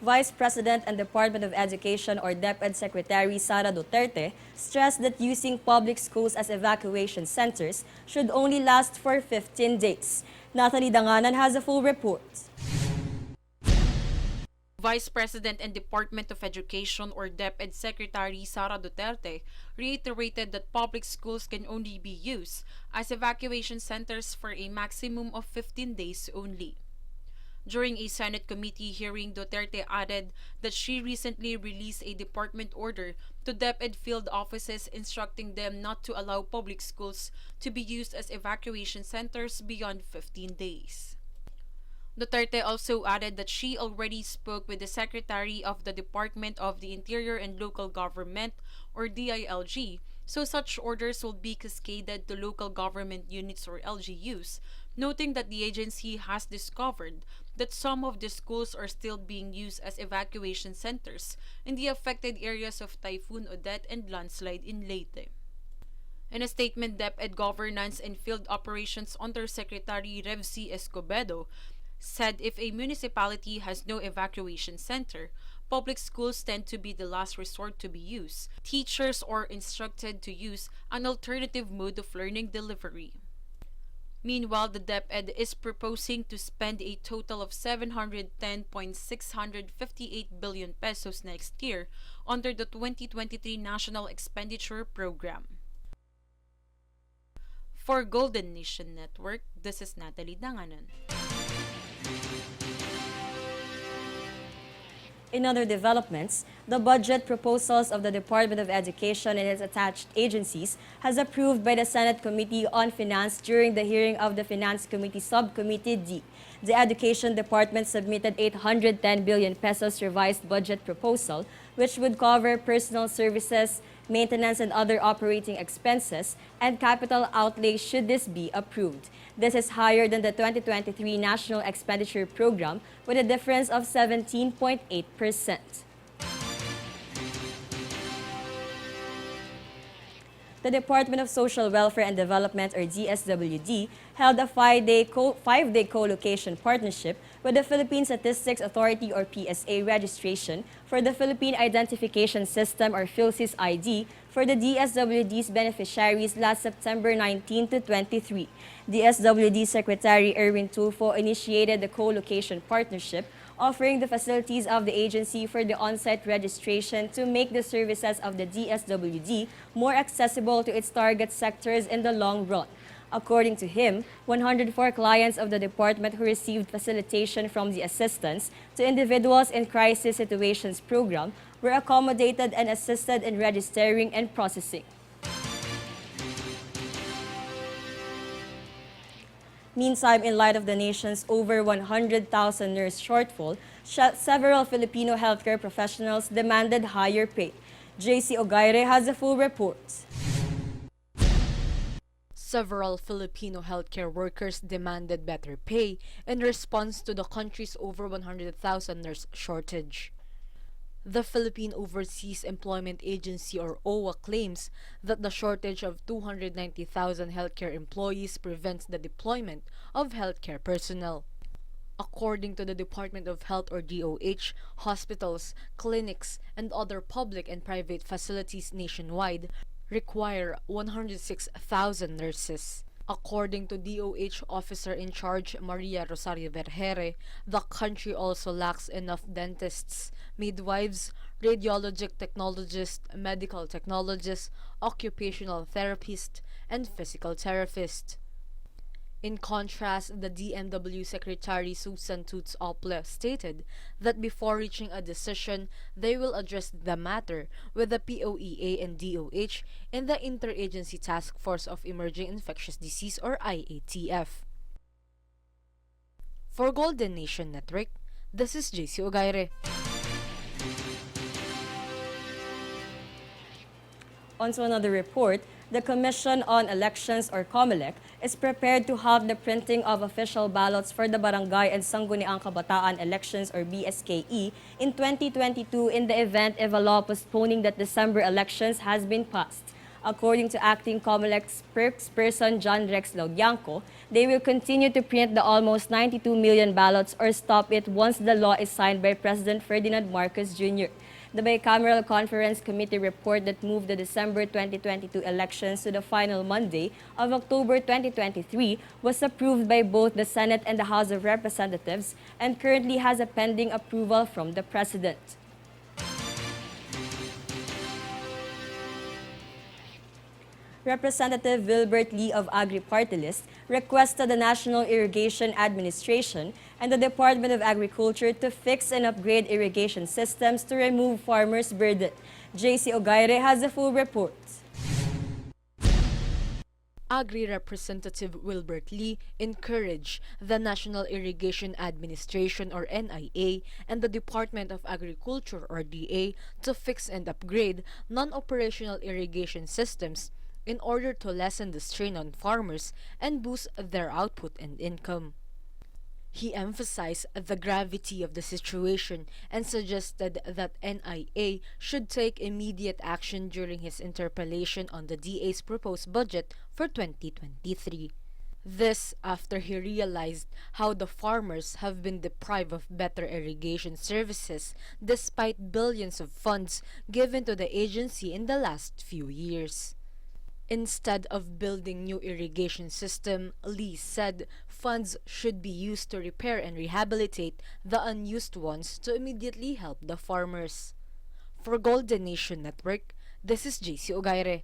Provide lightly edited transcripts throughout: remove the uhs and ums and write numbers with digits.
Vice President and Department of Education or DepEd Secretary Sara Duterte stressed that using public schools as evacuation centers should only last for 15 days. Natalie Danganan has a full report. Vice President and Department of Education or DepEd Secretary Sara Duterte reiterated that public schools can only be used as evacuation centers for a maximum of 15 days only. During a Senate committee hearing, Duterte added that she recently released a department order to DepEd field offices instructing them not to allow public schools to be used as evacuation centers beyond 15 days. Duterte also added that she already spoke with the Secretary of the Department of the Interior and Local Government or DILG, so such orders will be cascaded to local government units or LGUs, noting that the agency has discovered that some of the schools are still being used as evacuation centers in the affected areas of Typhoon Odette and landslide in Leyte. In a statement, DepEd Governance and Field Operations Undersecretary Revsi Escobedo said if a municipality has no evacuation center, public schools tend to be the last resort to be used. Teachers are instructed to use an alternative mode of learning delivery. Meanwhile, the DepEd is proposing to spend a total of 710.658 billion pesos next year under the 2023 National Expenditure Program. For Golden Nation Network, this is Natalie Danganan. In other developments, the budget proposals of the Department of Education and its attached agencies has approved by the Senate Committee on Finance during the hearing of the Finance Committee Subcommittee D. The Education Department submitted 810 billion pesos revised budget proposal, which would cover personal services, maintenance and other operating expenses, and capital outlay should this be approved. This is higher than the 2023 National Expenditure Program with a difference of 17.8%. The Department of Social Welfare and Development, or DSWD, held a five-day co-location partnership with the Philippine Statistics Authority, or PSA, registration for the Philippine Identification System, or PhilSys ID, for the DSWD's beneficiaries last September 19 to 23. DSWD Secretary Erwin Tulfo initiated the co-location partnership, offering the facilities of the agency for the on-site registration to make the services of the DSWD more accessible to its target sectors in the long run. According to him, 104 clients of the department who received facilitation from the Assistance to Individuals in Crisis Situations program were accommodated and assisted in registering and processing. Meantime, in light of the nation's over 100,000 nurse shortfall, several Filipino healthcare professionals demanded higher pay. JC Ogaire has a full report. Several Filipino healthcare workers demanded better pay in response to the country's over 100,000 nurse shortage. The Philippine Overseas Employment Agency, or OWA, claims that the shortage of 290,000 healthcare employees prevents the deployment of healthcare personnel. According to the Department of Health, or DOH, hospitals, clinics, and other public and private facilities nationwide require 106,000 nurses. According to DOH Officer in Charge Maria Rosario Vergere, the country also lacks enough dentists, midwives, radiologic technologists, medical technologists, occupational therapists, and physical therapists. In contrast, the DMW Secretary Susan Toots Ople stated that before reaching a decision, they will address the matter with the POEA and DOH in the Interagency Task Force of Emerging Infectious Disease, or IATF. For Golden Nation Network, this is JC Ogaire. On to another report, the Commission on Elections, or COMELEC, is prepared to halt the printing of official ballots for the Barangay and Sangguniang Kabataan Elections, or BSKE, in 2022 in the event if a law postponing that December elections has been passed. According to acting COMELEC spokesperson John Rex Laudianco, they will continue to print the almost 92 million ballots or stop it once the law is signed by President Ferdinand Marcos Jr. The Bicameral Conference Committee report that moved the December 2022 elections to the final Monday of October 2023 was approved by both the Senate and the House of Representatives and currently has a pending approval from the President. Representative Wilbert Lee of Agri Party List requested the National Irrigation Administration and the Department of Agriculture to fix and upgrade irrigation systems to remove farmers' burden. JC Ogaire has the full report. Agri Representative Wilbert Lee encouraged the National Irrigation Administration or NIA and the Department of Agriculture or DA to fix and upgrade non-operational irrigation systems in order to lessen the strain on farmers and boost their output and income. He emphasized the gravity of the situation and suggested that NIA should take immediate action during his interpellation on the DA's proposed budget for 2023. This after he realized how the farmers have been deprived of better irrigation services despite billions of funds given to the agency in the last few years. Instead of building new irrigation system, Lee said funds should be used to repair and rehabilitate the unused ones to immediately help the farmers. For Golden Nation Network, this is JC Ogaire.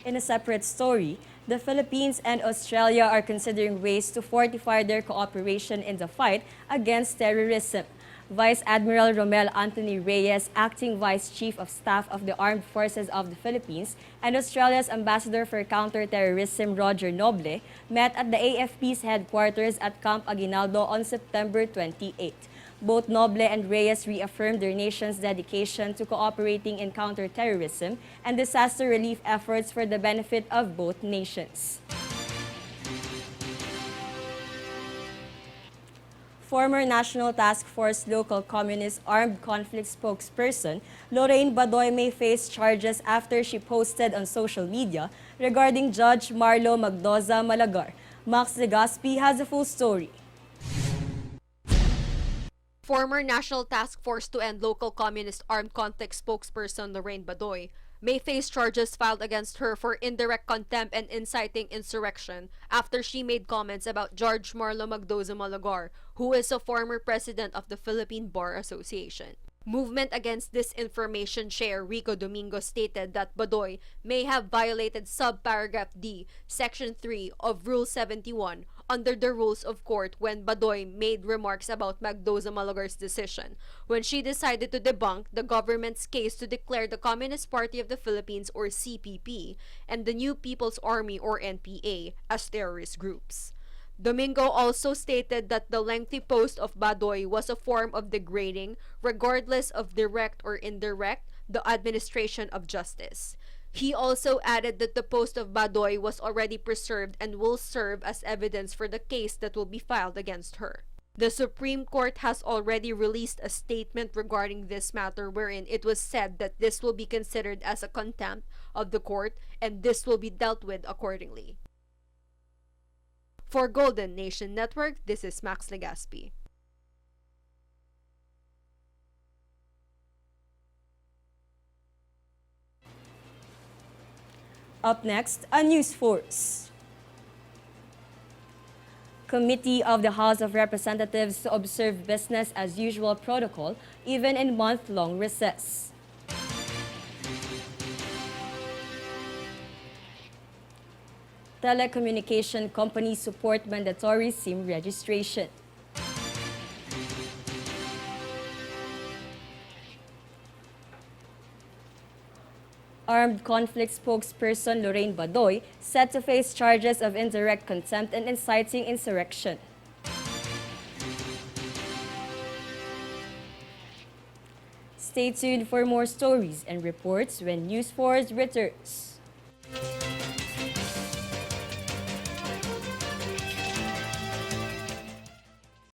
In a separate story, the Philippines and Australia are considering ways to fortify their cooperation in the fight against terrorism. Vice Admiral Romel Anthony Reyes, Acting Vice Chief of Staff of the Armed Forces of the Philippines, and Australia's Ambassador for Counter-Terrorism Roger Noble met at the AFP's headquarters at Camp Aguinaldo on September 28. Both Noble and Reyes reaffirmed their nation's dedication to cooperating in counter-terrorism and disaster relief efforts for the benefit of both nations. Former National Task Force Local Communist Armed Conflict spokesperson Lorraine Badoy may face charges after she posted on social media regarding Judge Marlo Magdoza Malagar. Max Legaspi has a full story. Former National Task Force to End Local Communist Armed Conflict spokesperson Lorraine Badoy may face charges filed against her for indirect contempt and inciting insurrection after she made comments about Judge Marlo Magdoza Malagar, who is a former president of the Philippine Bar Association. Movement Against Disinformation Chair Rico Domingo stated that Badoy may have violated subparagraph D, Section 3 of Rule 71 under the rules of court when Badoy made remarks about Magdoza Malagar's decision when she decided to debunk the government's case to declare the Communist Party of the Philippines or CPP and the New People's Army or NPA as terrorist groups. Domingo also stated that the lengthy post of Badoy was a form of degrading, regardless of direct or indirect, the administration of justice. He also added that the post of Badoy was already preserved and will serve as evidence for the case that will be filed against her. The Supreme Court has already released a statement regarding this matter wherein it was said that this will be considered as a contempt of the court and this will be dealt with accordingly. For Golden Nation Network, this is Max Legaspi. Up next, a news force. Committee of the House of Representatives to observe business as usual protocol even in month-long recess. Telecommunication companies support mandatory SIM registration. Armed conflict spokesperson Lorraine Badoy set to face charges of indirect contempt and inciting insurrection. Stay tuned for more stories and reports when News Force returns.